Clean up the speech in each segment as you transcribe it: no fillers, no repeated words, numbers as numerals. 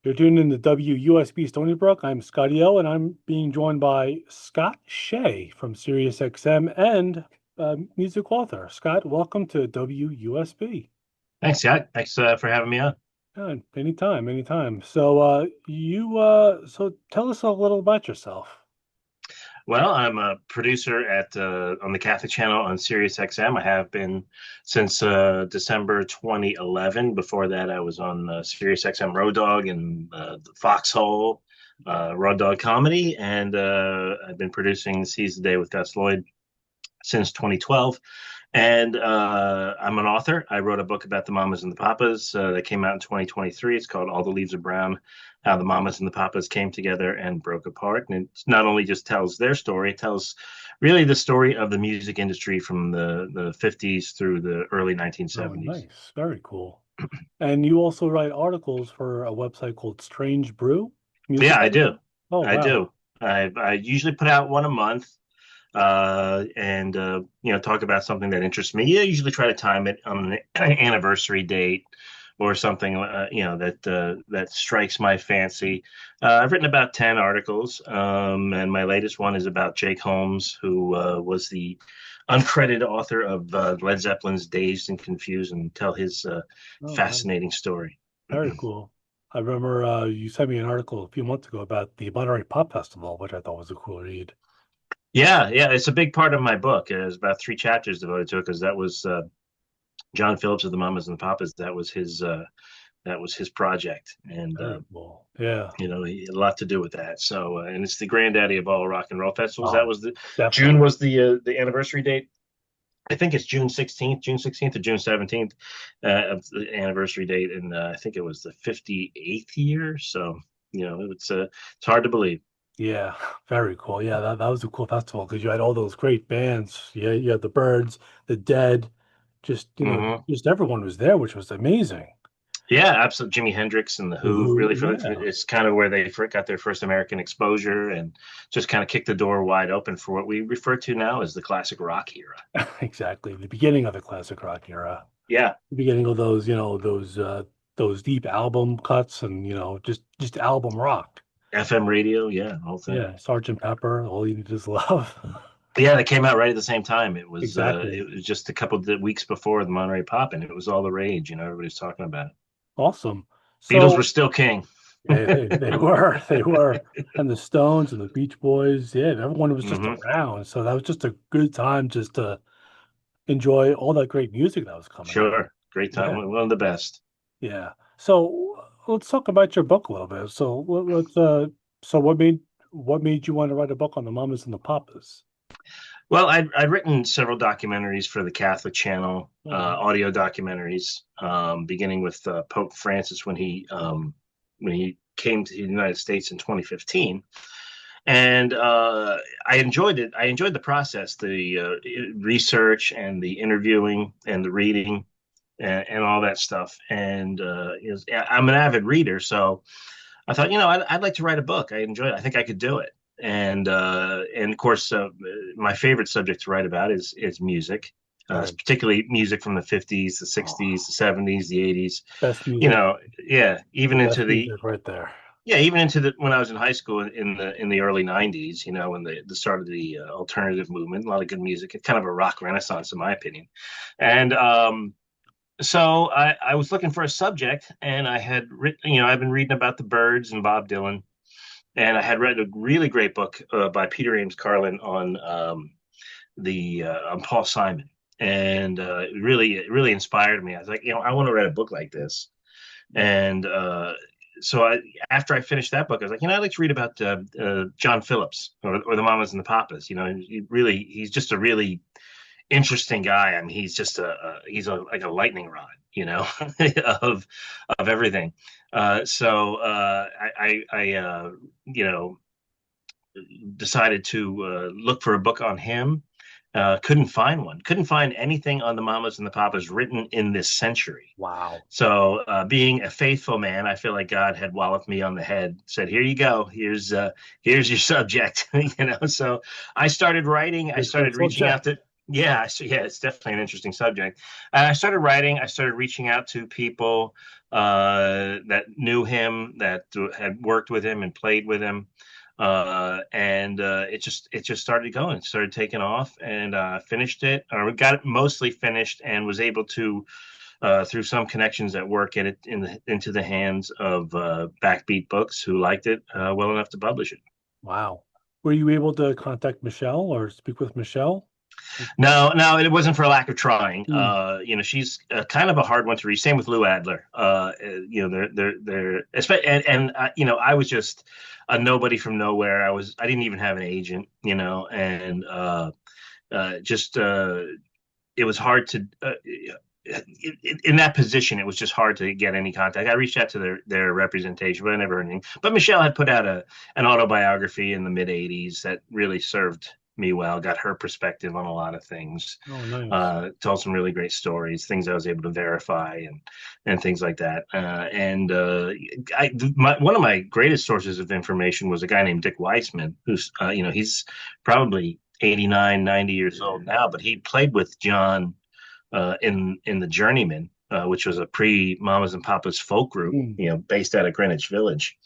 You're tuning in to WUSB Stony Brook. I'm Scotty L, and I'm being joined by Scott Shea from SiriusXM and music author. Scott, welcome to WUSB. Thanks, Scott. Thanks for having me on. Anytime, anytime. So tell us a little about yourself. Well, I'm a producer at on the Catholic Channel on SiriusXM. I have been since December 2011. Before that, I was on SiriusXM Road Dog and the Foxhole Road Dog Comedy, and I've been producing Seize the Day with Gus Lloyd since 2012. And I'm an author. I wrote a book about the Mamas and the Papas that came out in 2023. It's called All the Leaves Are Brown: How the Mamas and the Papas Came Together and Broke Apart. And it not only just tells their story, it tells really the story of the music industry from the 50s through the early Oh, 1970s. nice. Very cool. And you also write articles for a website called Strange Brew Yeah, Music I do. Article? Oh, I wow. do. I usually put out one a month and talk about something that interests me. Yeah, I usually try to time it on an anniversary date or something that strikes my fancy. I've written about 10 articles, and my latest one is about Jake Holmes, who was the uncredited author of Led Zeppelin's Dazed and Confused, and tell his Oh, nice. fascinating story. Very cool. I remember you sent me an article a few months ago about the Monterey Pop Festival, which I thought was a cool read. Yeah, yeah, it's a big part of my book. There's about three chapters devoted to it because that was John Phillips of the Mamas and the Papas. That was his project, and Very cool. Yeah. he had a lot to do with that. So, and it's the granddaddy of all rock and roll festivals. That Oh, was the June definitely. was the anniversary date. I think it's June 16th or June 17th of the anniversary date, and I think it was the 58th year. So, it's hard to believe. Yeah, very cool. Yeah, that was a cool festival because you had all those great bands. Yeah, you had the Birds, the Dead, Hmm. just everyone was there, which was amazing. Yeah, absolutely. Jimi Hendrix and the The Who Who, really yeah, it's kind of where they got their first American exposure and just kind of kicked the door wide open for what we refer to now as the classic rock era. exactly. The beginning of the classic rock era, Yeah, the beginning of those deep album cuts and just album rock. FM radio, yeah, the whole thing. Yeah, Sergeant Pepper, All You Need Is Love. Yeah, they came out right at the same time. Exactly. It was just a couple of weeks before the Monterey Pop, and it was all the rage. Everybody's talking about it. Awesome. Beatles were So still king. they were, they were. And the Stones and the Beach Boys, yeah, everyone was just Hmm. around. So that was just a good time just to enjoy all that great music that was coming out. Sure, great time. Yeah, One of the best. yeah. So let's talk about your book a little bit. So so what made you want to write a book on the Mamas and the Papas? Well, I'd written several documentaries for the Catholic Channel, Oh, nice. audio documentaries, beginning with Pope Francis when he came to the United States in 2015, and I enjoyed it. I enjoyed the process, the research and the interviewing and the reading and all that stuff. And I'm an avid reader, so I thought, I'd like to write a book. I enjoy it. I think I could do it. And of course, my favorite subject to write about is music, Right. particularly music from the 50s, the Oh, 60s, the 70s, the 80s. best You music, know, yeah, the even into best the music right there. even into the when I was in high school in the early 90s. When the start of the alternative movement, a lot of good music. It's kind of a rock renaissance, in my opinion. And so I was looking for a subject, and I had written, I've been reading about the Byrds and Bob Dylan, and I had read a really great book by Peter Ames Carlin on Paul Simon, and it really inspired me. I was like, I want to write a book like this, and so after I finished that book, I was like, I'd like to read about John Phillips or the Mamas and the Papas. He's just a really interesting guy. I mean, he's just like a lightning rod, of everything. So I decided to look for a book on him. Couldn't find one. Couldn't find anything on the Mamas and the Papas written in this century. Wow. So, being a faithful man, I feel like God had walloped me on the head. Said, "Here you go. Here's your subject." So I started writing. I Here's your started reaching out subject. to Yeah, so yeah, it's definitely an interesting subject. I started writing. I started reaching out to people that knew him, that had worked with him and played with him, and it just started going. It started taking off, and finished it, or got it mostly finished, and was able to, through some connections at work, get it into the hands of Backbeat Books, who liked it well enough to publish it. Wow. Were you able to contact Michelle or speak with Michelle? No, no, it wasn't for lack of trying. Hmm. She's kind of a hard one to reach. Same with Lou Adler. I was just a nobody from nowhere. I didn't even have an agent, and just it was hard to. In that position, it was just hard to get any contact. I reached out to their representation, but I never heard anything. But Michelle had put out an autobiography in the mid '80s that really served me well. Got her perspective on a lot of things. Oh, nice. Told some really great stories, things I was able to verify, and things like that. One of my greatest sources of information was a guy named Dick Weissman, who's he's probably 89, 90 years old now, but he played with John in the Journeymen, which was a pre Mamas and Papas folk group, Hmm. based out of Greenwich Village,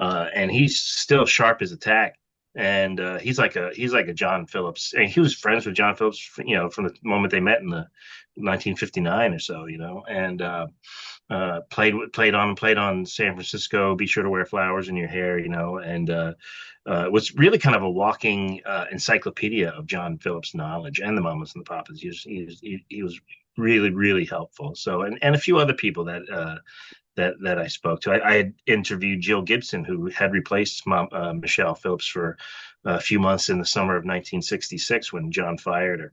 and he's still sharp as a tack. And he's like a John Phillips, and he was friends with John Phillips, from the moment they met in the 1959 or so, and played on San Francisco. Be sure to wear flowers in your hair, and was really kind of a walking encyclopedia of John Phillips' knowledge and the Mamas and the Papas. He was really really helpful. So and a few other people that I spoke to. I had interviewed Jill Gibson, who had replaced Michelle Phillips for a few months in the summer of 1966 when John fired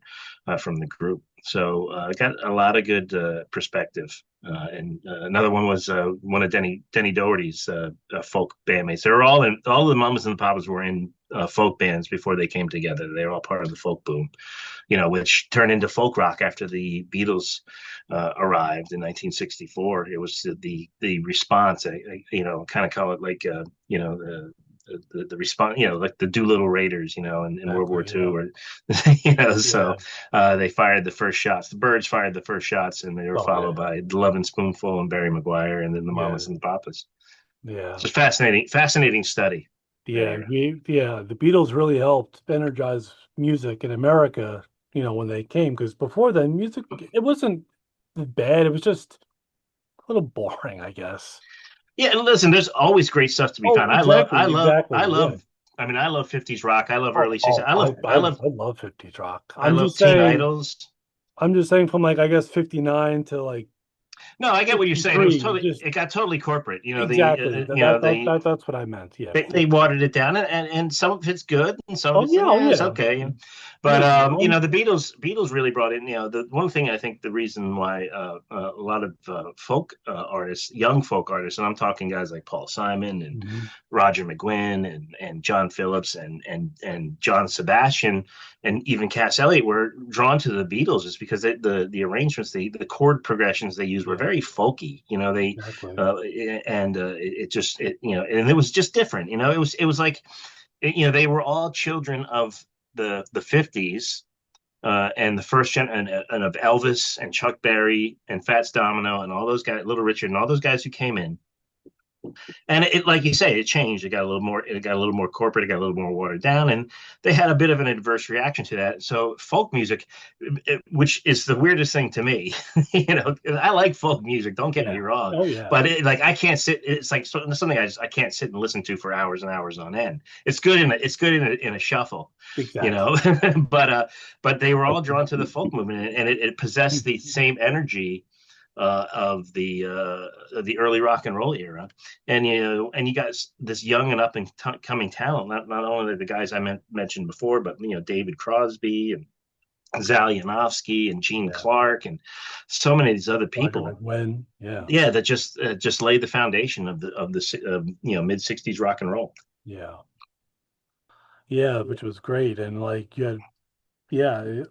her from the group. So I got a lot of good perspective. And another one was one of Denny Doherty's folk bandmates. They were all the Mamas and the Papas were in folk bands before they came together. They were all part of the folk boom, which turned into folk rock after the Beatles arrived in 1964. It was the response. Kind of call it like the response, like the Doolittle Raiders, in World War Exactly. II, Yeah. or so Yeah. they fired the first shots. The Birds fired the first shots, and they were Oh, followed yeah. by the Lovin' Spoonful and Barry Maguire, and then the Yeah. Mamas and the Papas. Yeah. It's a fascinating study Yeah. there. The Beatles really helped energize music in America, when they came, because before then, music, it wasn't bad. It was just a little boring, I guess. Yeah, and listen, there's always great stuff to be Oh, found. I love, I exactly. love, I Exactly. Yeah. love. I mean, I love '50s rock. I love Oh, early '60s. oh, I love, I, I I, love, I love 50s rock. I love Teen Idols. I'm just saying from like, I guess 59 to like No, I get what you're saying. '53. Just It got totally corporate. exactly. That's what I meant. Yeah. They watered it down, and some of it's good, and some of Oh it's yeah. like, Oh it's yeah. okay. But Yeah. the Beatles really brought in, the one thing I think the reason why a lot of folk artists, young folk artists, and I'm talking guys like Paul Simon and Mhm. Roger McGuinn and John Phillips and John Sebastian and even Cass Elliot were drawn to the Beatles is because the arrangements, the chord progressions they used were Yeah. very folky. Exactly. Uh, and and it was just different. It was like, they were all children of the '50s, and the first gen and of Elvis and Chuck Berry and Fats Domino and all those guys, Little Richard and all those guys who came in. And like you say, it changed. It got a little more corporate. It got a little more watered down, and they had a bit of an adverse reaction to that. So folk music, which is the weirdest thing to me, I like folk music. Don't get me Yeah. wrong, Oh yeah. but like I can't sit. It's like something I can't sit and listen to for hours and hours on end. It's good in a shuffle, Exactly. but but they were all drawn to the folk movement, and it possessed the same energy of the early rock and roll era, and you got this young and up and coming talent. Not only the guys mentioned before, but David Crosby and Zal Yanofsky and Gene Yeah. Clark and so many of these other Roger people. McGuinn. Yeah. Yeah, that just laid the foundation of the mid '60s rock and roll. Yeah. Yeah. Which was great. And like you had, yeah,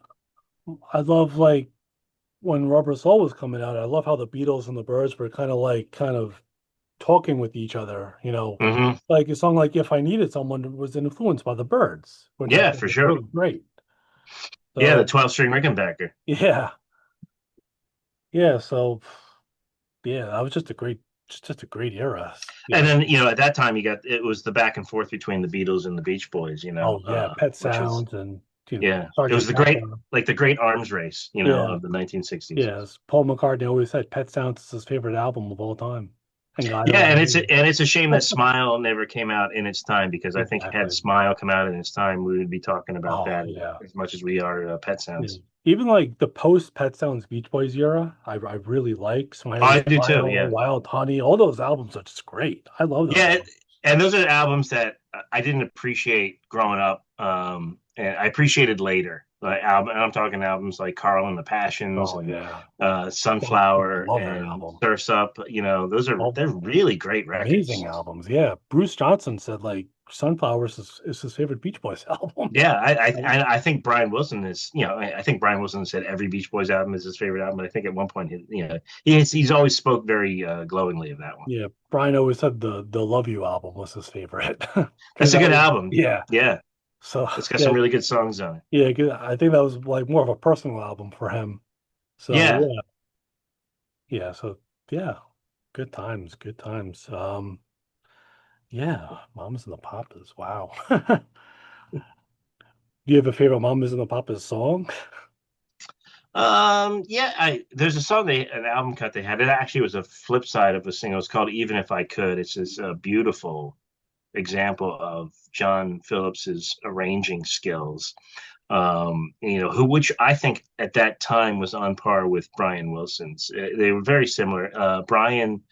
I love like when Rubber Soul was coming out. I love how the Beatles and the Birds were kind of talking with each other. Hmm. Like a song like "If I Needed Someone" was influenced by the Birds, which I Yeah, think for was sure. really great. Yeah, the So 12-string Rickenbacker. yeah, yeah. So yeah, that was just a great era. You And know. then, at that time it was the back and forth between the Beatles and the Beach Boys, Oh yeah, Pet which was, Sounds and yeah, it was Sergeant Pepper. the great arms race, Yeah, of the 1960s. yes. Paul McCartney always said Pet Sounds is his favorite album of all time, and God Yeah, only and knew. it's a shame that Smile never came out in its time, because I think had Exactly. Smile come out in its time, we would be talking about Oh that yeah. as much as we are Pet Yeah. Sounds. Even like the post Pet Sounds Beach Boys era, I really like Oh, Smiley I do too. Smile, Yeah, Wild Honey. All those albums are just great. I love those yeah, albums. and those are albums that I didn't appreciate growing up, and I appreciated later. Like and I'm talking albums like Carl and the Passions Oh and yeah. I Sunflower love that and album. Surfs Up. Oh, They're really great amazing records. albums. Yeah. Bruce Johnson said like Sunflowers is his favorite Beach Boys album. Yeah, I- I think Brian Wilson is, I think Brian Wilson said every Beach Boys album is his favorite album. But I think at one point, he's always spoke very glowingly of that one. yeah. Brian always said the Love You album was his favorite. Because That's a that good was album. yeah. Yeah, So it's got yeah, some really good songs on it. yeah, 'cause I think that was like more of a personal album for him. So Yeah. yeah, yeah. So yeah, good times, good times. Yeah, Mamas and the Papas. Wow. Do you have a favorite Mamas and the Papas song? Yeah, I there's a song an album cut they had. It actually was a flip side of a single. It's called Even If I Could. It's this beautiful example of John Phillips's arranging skills. Which I think at that time was on par with Brian Wilson's. They were very similar. Brian,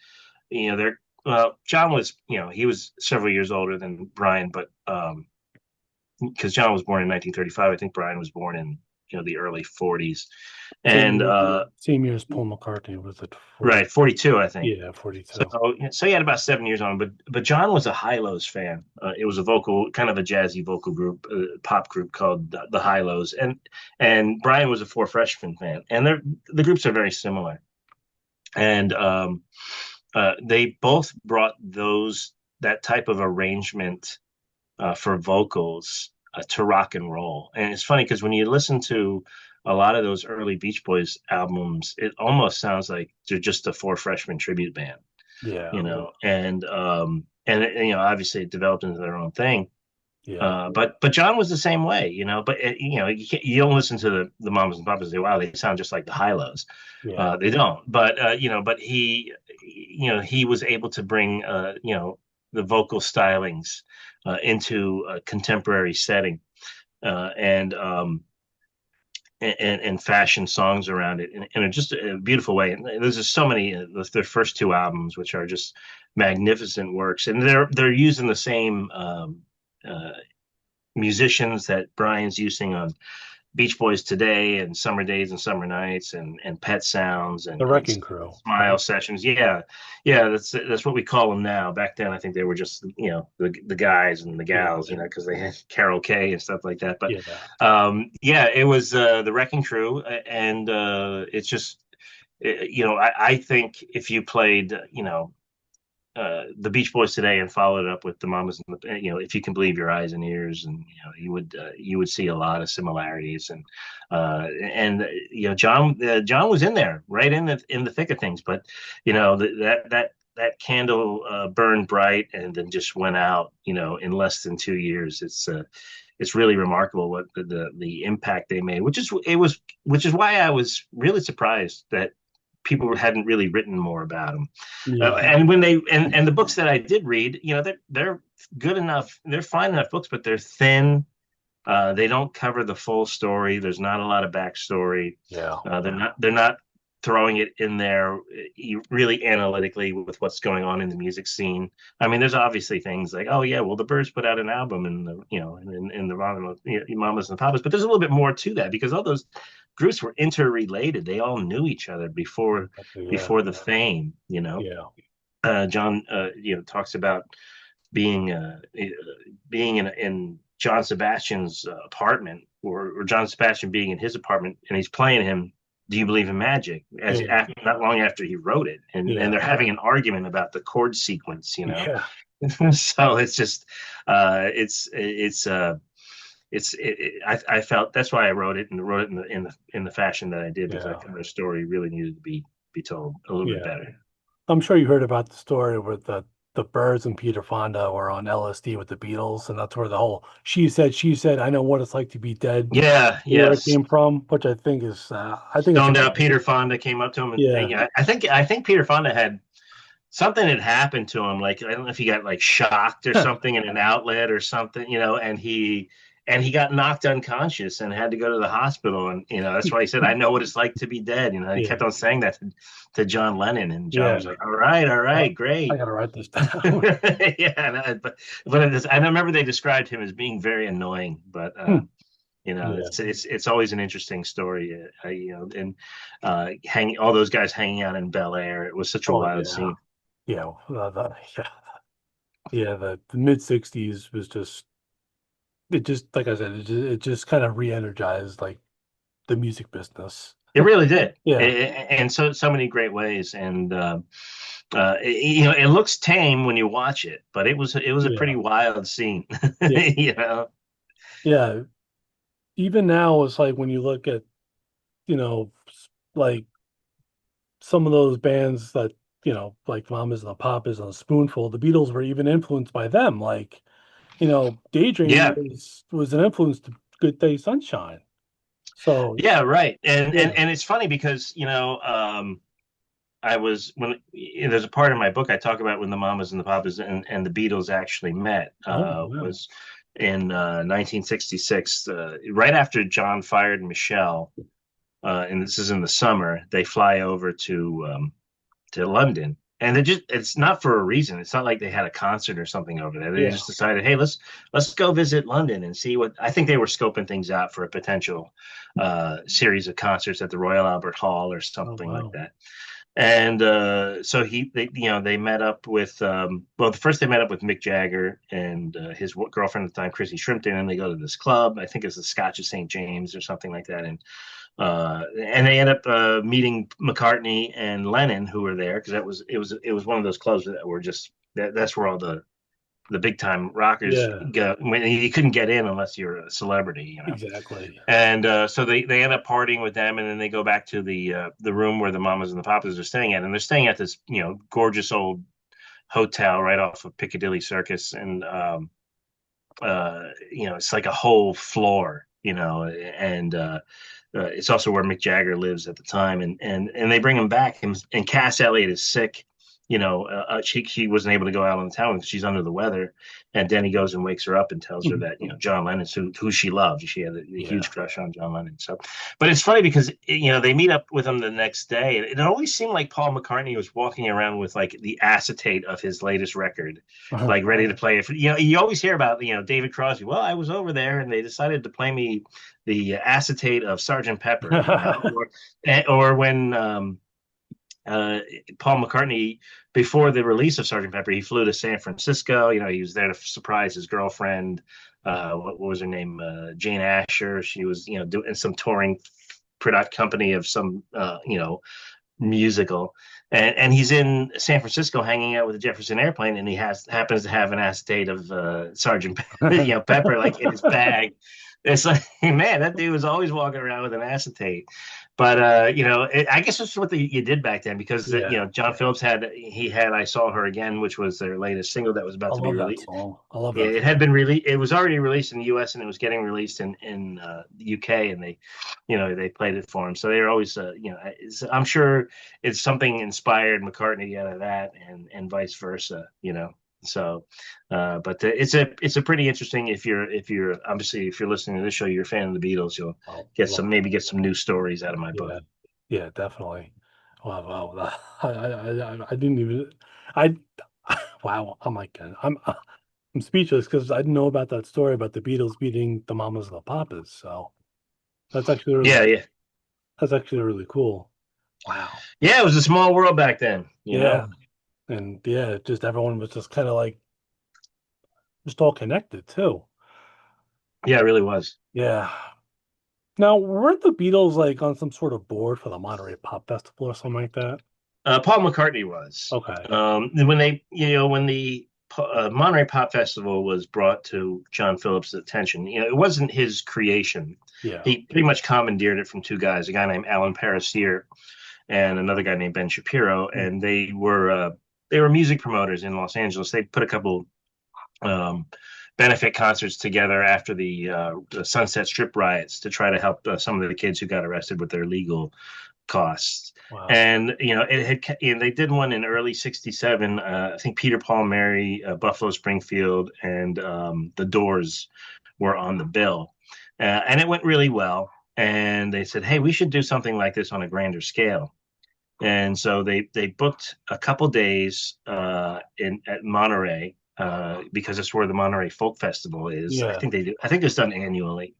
they're well, John was, he was several years older than Brian, but because John was born in 1935, I think Brian was born in the early 40s, Same and year, same year as Paul McCartney was at 40. right, 42, I think. Yeah, So, 42. he had about 7 years on him, but John was a Hi-Lo's fan. It was a kind of a jazzy vocal group, pop group called the Hi-Los, and Brian was a Four Freshmen fan, and the groups are very similar, and they both brought that type of arrangement for vocals to rock and roll. And it's funny because when you listen to a lot of those early Beach Boys albums, it almost sounds like they're just a Four Freshmen tribute band, Yeah, and obviously it developed into their own thing. yeah, But John was the same way, But you don't listen to the Mamas and Papas and say, "Wow, they sound just like the Hi-Los." yeah, They don't. But he was able to bring the vocal stylings into a contemporary setting, and and fashion songs around it in just a beautiful way. And there's just so many their first two albums, which are just magnificent works, and they're using the same uh, musicians that Brian's using on Beach Boys Today and Summer Days and Summer Nights and Pet Sounds the and Wrecking Crew, Smile right? Sessions. Yeah, yeah, that's what we call them now. Back then, I think they were just the guys and the Yeah, gals, because they had Carol Kay and stuff like that. But yeah, yeah, it was the Wrecking Crew, and it's just I think if you played the Beach Boys Today and followed it up with the Mamas and if you can believe your eyes and ears, and you would see a lot of similarities, and John was in there right in the thick of things, but that candle burned bright and then just went out in less than 2 years. It's really remarkable what the impact they made, which is why I was really surprised that people hadn't really written more about them. yeah, And when they and the books that I did read, they're good enough, they're fine enough books, but they're thin. They don't cover the full story. There's not a lot of backstory. yeah. They're not throwing it in there really analytically with what's going on in the music scene. I mean, there's obviously things like, oh yeah, well the Byrds put out an album in the in the Mamas and the Papas, but there's a little bit more to that because all those groups were interrelated. They all knew each other Yeah, before the fame. yeah, John, talks about being in John Sebastian's apartment, or John Sebastian being in his apartment, and he's playing him. Do you believe in magic? As yeah, not long after he wrote it, and yeah, they're having an argument about the chord sequence. yeah, So it's just it's I felt that's why I wrote it and wrote it in the fashion that I did because I Yeah. thought the story really needed to be told a little bit Yeah. better. I'm sure you heard about the story where the Byrds and Peter Fonda were on LSD with the Beatles, and that's where the whole she said, I know what it's like to be dead Yeah, era yes. came from, which I think it's a Stoned good out Peter Fonda came up to him and yeah. yeah, I think Peter Fonda had something had happened to him. Like I don't know if he got like shocked or something in an outlet or something, and he got knocked unconscious and had to go to the hospital. And that's why he said, "I know what it's like to be dead." He Yeah. kept on saying that to John Lennon, and John Yeah. was like, all Uh, right, I great." gotta write this down. Yeah, but I remember they described him as being very annoying, but Yeah. it's always an interesting story, and hang all those guys hanging out in Bel Air. It was such a Oh wild yeah. scene. Yeah. Yeah. Yeah. The mid '60s was just it just like I said, it just kind of re-energized like the music business. It really did, Yeah. and so many great ways. And it looks tame when you watch it, but it was a Yeah. pretty wild scene. Yeah. you know, Yeah. Even now, it's like when you look at, like some of those bands that, like Mamas and the Papas and the Spoonful, the Beatles were even influenced by them. Like, Daydream yeah, was an influence to Good Day Sunshine. So yeah, right. And yeah. and and it's funny because I was when there's a part in my book I talk about when the Mamas and the Papas and the Beatles actually met Oh wow. was in 1966, right after John fired Michelle, and this is in the summer. They fly over to London, and it's not for a reason. It's not like they had a concert or something over there. They Yeah. just decided, hey, let's go visit London and see what I think they were scoping things out for a potential series of concerts at the Royal Albert Hall or Oh something like wow. that. And so they met up with well, first they met up with Mick Jagger and his girlfriend at the time, Chrissy Shrimpton, and they go to this club. I think it's the Scotch of St. James or something like that, and they end up meeting McCartney and Lennon, who were there because it was one of those clubs that were just that's where all the big time rockers Yeah. go when you couldn't get in unless you're a celebrity. Exactly. And so they end up partying with them, and then they go back to the room where the Mamas and the Papas are staying at, and they're staying at this gorgeous old hotel right off of Piccadilly Circus, and it's like a whole floor, and it's also where Mick Jagger lives at the time, and they bring him back, and Cass Elliot is sick. She wasn't able to go out on the town because she's under the weather, and Denny goes and wakes her up and tells her Mhm. that John Lennon's who she loved. She had a huge Yeah. crush on John Lennon. So, but it's funny because they meet up with him the next day. It always seemed like Paul McCartney was walking around with like the acetate of his latest record, like ready to play it. You always hear about David Crosby. Well, I was over there and they decided to play me the acetate of Sergeant Pepper, or when uh, Paul McCartney, before the release of Sergeant Pepper, he flew to San Francisco. He was there to surprise his girlfriend. What was her name? Jane Asher. She was, doing some touring product company of some, musical. And he's in San Francisco hanging out with the Jefferson Airplane, and he happens to have an acetate of Sergeant Pepper like in his bag. It's like, man, that dude was always walking around with an acetate. But I guess that's what you did back then because Yeah. John Phillips had "I Saw Her Again," which was their latest single that was I about to be love that released. song. I love that It had song. been released. It was already released in the U.S. and it was getting released in the U.K. and they played it for him. So they were always I'm sure it's something inspired McCartney out of that and vice versa. So, but it's a pretty interesting if you're obviously if you're listening to this show, you're a fan of the Beatles, you'll I get love some maybe get some new stories out of my book. yeah. Yeah, definitely. Wow, wow. I didn't even I wow. I'm like I'm speechless because I didn't know about that story about the Beatles beating the Mamas and the Papas. So that's actually really Yeah, yeah, that's actually really cool. Wow. yeah. It was a small world back then. Yeah. And yeah, just everyone was just kind of like just all connected too. Yeah, it really was. Yeah. Now, weren't the Beatles like on some sort of board for the Monterey Pop Festival or something like that? Paul McCartney was. Okay. When the Monterey Pop Festival was brought to John Phillips' attention. It wasn't his creation. Yeah. He pretty much commandeered it from two guys, a guy named Alan Parasier and another guy named Ben Shapiro, Mm. and they were music promoters in Los Angeles. They put a couple um, benefit concerts together after the Sunset Strip riots to try to help some of the kids who got arrested with their legal costs. Wow. And they did one in early '67. I think Peter, Paul, Mary, Buffalo Springfield, and the Doors were on the bill, and it went really well. And they said, "Hey, we should do something like this on a grander scale." And so they booked a couple days in at Monterey because it's where the Monterey Folk Festival is. I Yeah. think they do. I think it's done annually.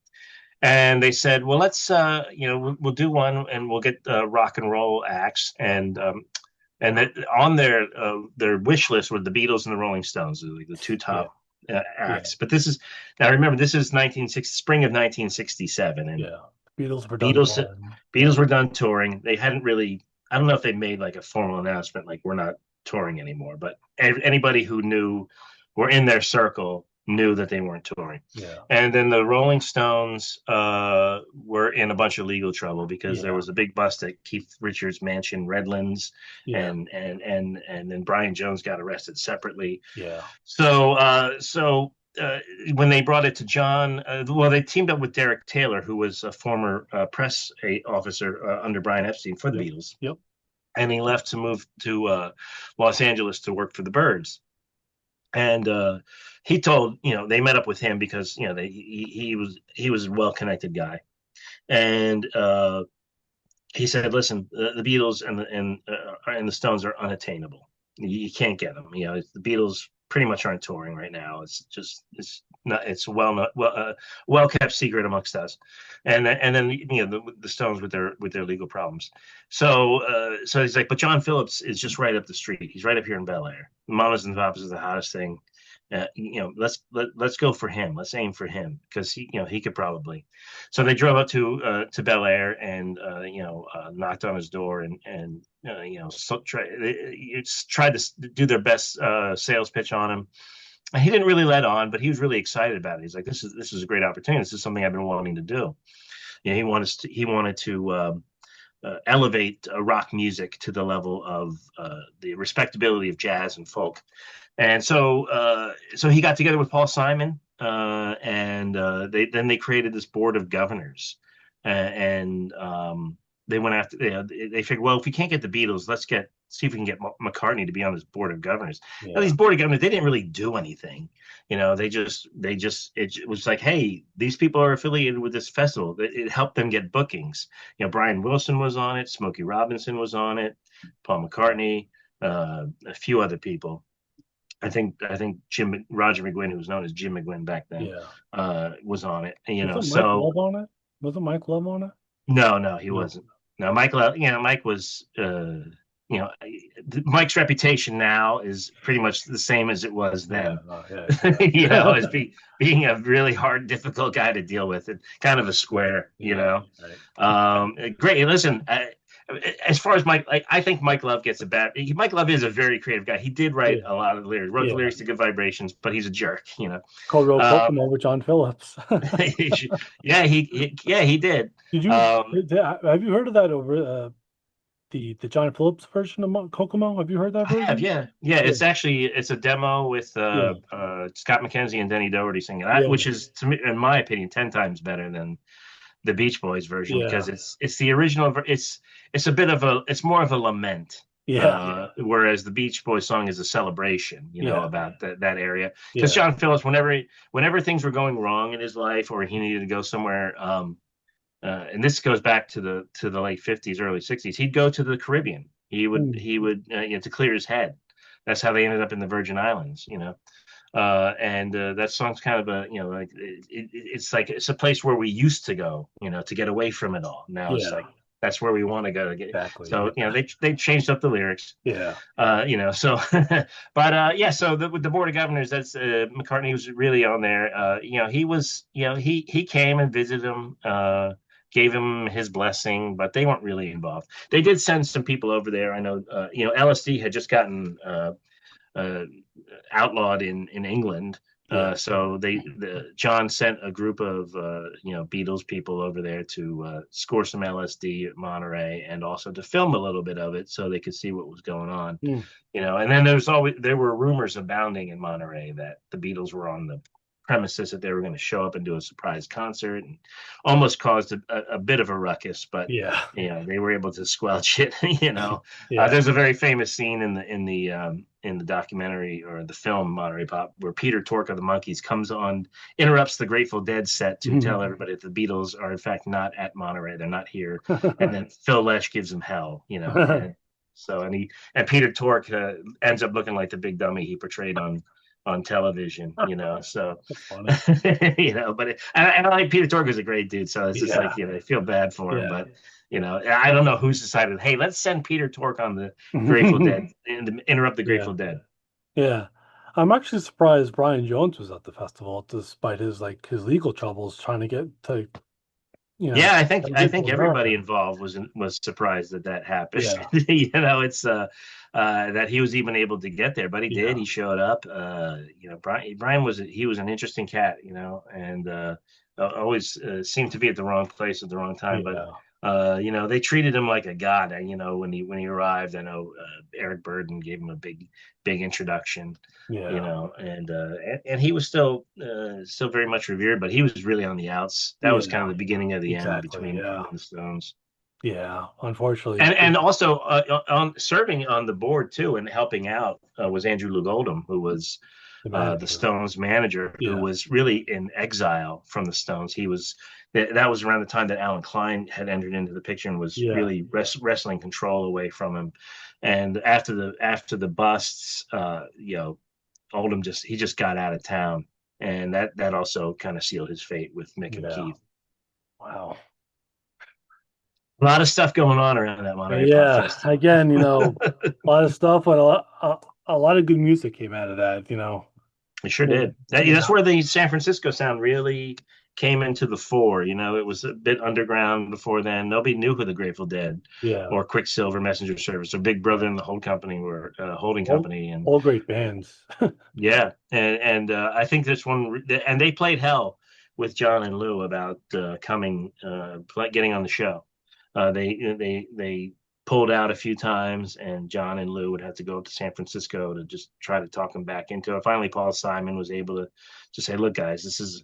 And they said, well, let's we'll do one and we'll get rock and roll acts and that on their wish list were the Beatles and the Rolling Stones, like the two Yeah. top Yeah. acts. But this is now remember this is 1960 spring of 1967 and Yeah. Beatles were done Beatles touring. Yeah. Beatles were done touring. They hadn't really. I don't know if they made like a formal announcement like we're not touring anymore, but anybody who knew were in their circle knew that they weren't touring. Yeah. And then the Rolling Stones were in a bunch of legal trouble because there Yeah. was a big bust at Keith Richards' mansion, Redlands, Yeah. and then Brian Jones got arrested separately. Yeah. So when they brought it to John, well, they teamed up with Derek Taylor, who was a former press officer under Brian Epstein for the Yep. Beatles, Yep. and he left to move to Los Angeles to work for the Byrds. And he told, they met up with him because he was a well connected guy, and he said, "Listen, the Beatles and the Stones are unattainable. You can't get them. The Beatles pretty much aren't touring right now. It's not it's well kept secret amongst us, and then the Stones with their legal problems. So he's like, but John Phillips is just right up the street. He's right up here in Bel Air. Mamas and Papas is the hottest thing. Let's go for him. Let's aim for him because he could probably." So they drove up to Bel Air and knocked on his door and tried to do their best sales pitch on him. And he didn't really let on, but he was really excited about it. He's like, "This is a great opportunity. This is something I've been wanting to do." He wanted to elevate rock music to the level of the respectability of jazz and folk. And so he got together with Paul Simon, and they created this board of governors, and they went after. They figured, well, if we can't get the Beatles, see if we can get McCartney to be on this board of governors. Now, Yeah. these board of governors, they didn't really do anything. It was like, hey, these people are affiliated with this festival. It helped them get bookings. Brian Wilson was on it, Smokey Robinson was on it, Paul McCartney, a few other people. I think Roger McGuinn, who was known as Jim McGuinn back then, Yeah. was on it. Wasn't Mike So Love on it? Wasn't Mike Love on it? no, he No. wasn't. No, Mike was. Mike's reputation now is pretty much the same as it was Yeah. then. Yeah. As being a really hard, difficult guy to deal with, and kind of a square. Yeah. Right. Great. Listen, as far as Mike, I think Mike Love gets a bad. Mike Love is a very creative guy. He did write Yeah. a lot of the lyrics, wrote the Yeah. lyrics to Good Vibrations, but he's a jerk. Co-wrote Um, Kokomo with John Phillips. he did. Did you Um, have you heard of that over the John Phillips version of Kokomo? Have you heard that I have, version? yeah. Yeah. It's a demo with Yeah. Scott McKenzie and Denny Doherty singing, Yeah. which is, to me, in my opinion, 10 times better than the Beach Boys version Yeah. because it's the original. It's more of a lament. Yeah. Whereas the Beach Boys song is a celebration, Yeah. about that area. Because Yeah. John Phillips, whenever things were going wrong in his life or he needed to go somewhere, and this goes back to the late '50s, early '60s, he'd go to the Caribbean. Mm. He would to clear his head. That's how they ended up in the Virgin Islands. And that song's kind of it's like it's a place where we used to go, to get away from it all. Now it's Yeah. like that's where we want to go to get. Exactly. So they changed up the lyrics. Yeah. So but yeah, so with the board of governors, that's McCartney was really on there. He was, he came and visited him, gave him his blessing, but they weren't really involved. They did send some people over there. I know, LSD had just gotten outlawed in England. Yeah. So John sent a group of Beatles people over there to score some LSD at Monterey and also to film a little bit of it so they could see what was going on. Mm. And then there were rumors abounding in Monterey that the Beatles were on the premises, that they were going to show up and do a surprise concert, and almost caused a bit of a ruckus, but Yeah. they were able to squelch it. Yeah. There's a very famous scene in the documentary or the film Monterey Pop where Peter Tork of the Monkees comes on, interrupts the Grateful Dead set to tell everybody that the Beatles are in fact not at Monterey, they're not here, and then Phil Lesh gives him hell, and so and Peter Tork ends up looking like the big dummy he portrayed on television, so That's funny. but I like Peter Tork is a great dude, so it's just Yeah. like, I feel bad for him, Yeah. but I don't know who's decided, hey, let's send Peter Tork on the Grateful Dead and interrupt the Yeah. Grateful Dead. Yeah. I'm actually surprised Brian Jones was at the festival despite his legal troubles trying to get to, Yeah, I trying think to I get to think everybody America. involved was surprised that that happened. Yeah. It's that he was even able to get there, but he did. Yeah. He showed up. Brian was an interesting cat, and always seemed to be at the wrong place at the wrong time. But Yeah. they treated him like a god. When he arrived, I know Eric Burden gave him a big introduction, Yeah. and he was still very much revered, but he was really on the outs. That was kind Yeah. of the beginning of the end Exactly. between him Yeah. and the Stones. Yeah. Unfortunately, And also on serving on the board too and helping out was Andrew Loog Oldham, who was the the manager. Stones manager, who Yeah. was really in exile from the Stones. That was around the time that Alan Klein had entered into the picture and was Yeah. really wrestling control away from him. And after the busts, Oldham just got out of town, and that also kind of sealed his fate with Mick and Yeah. Keith. Wow. A lot of stuff going on around that Monterey Pop Yeah. Festival. Again, a lot of stuff, but a lot of good music came out of that. It sure Yeah. did. That's Yeah. where the San Francisco sound really came into the fore. It was a bit underground before then. Nobody knew who the Grateful Dead Yeah. or Quicksilver Messenger Service or Big Brother and the whole company were holding All, company. And all great bands. yeah, and I think this one, and they played hell with John and Lou about getting on the show. They pulled out a few times, and John and Lou would have to go to San Francisco to just try to talk them back into it. Finally, Paul Simon was able to just say, "Look, guys, it's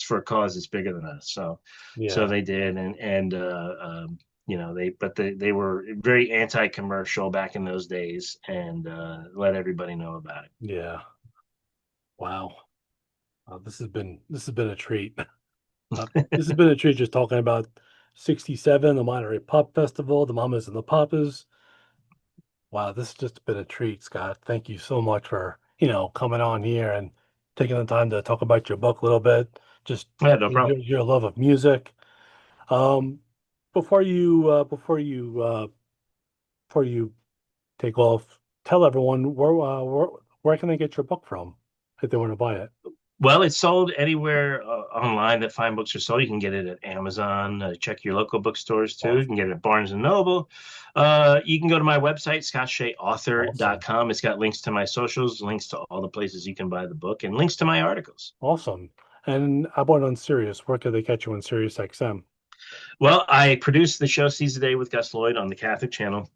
for a cause that's bigger than us." So Yeah. they did, they were very anti-commercial back in those days, and let everybody know about it. Yeah. Wow. This has been a treat. This has been a treat just talking about 67, the Monterey Pop Festival, the Mamas and the Papas. Wow, this has just been a treat, Scott. Thank you so much for, coming on here and taking the time to talk about your book a little bit, just Yeah, no problem. your love of music. Um, before you take off, tell everyone where can they get your book from if they want to buy it? Well, it's sold anywhere online that fine books are sold. You can get it at Amazon. Check your local bookstores too. You can Awesome. get it at Barnes and Noble. You can go to my website, Awesome. scottsheaauthor.com. It's got links to my socials, links to all the places you can buy the book, and links to my articles. Awesome. And how about on Sirius? Where could they catch you on Sirius XM? Well, I produce the show Seize the Day with Gus Lloyd on the Catholic channel.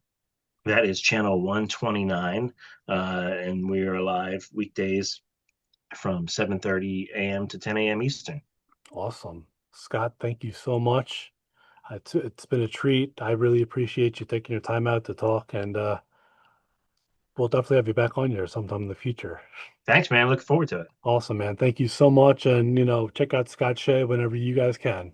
That is channel 129. And we are live weekdays from 7:30 a.m. to 10 a.m. Eastern. Awesome. Scott, thank you so much. It's been a treat. I really appreciate you taking your time out to talk, and we'll definitely have you back on here sometime in the future. Thanks, man. Looking forward to it. Awesome, man. Thank you so much. And, check out Scott Shea whenever you guys can.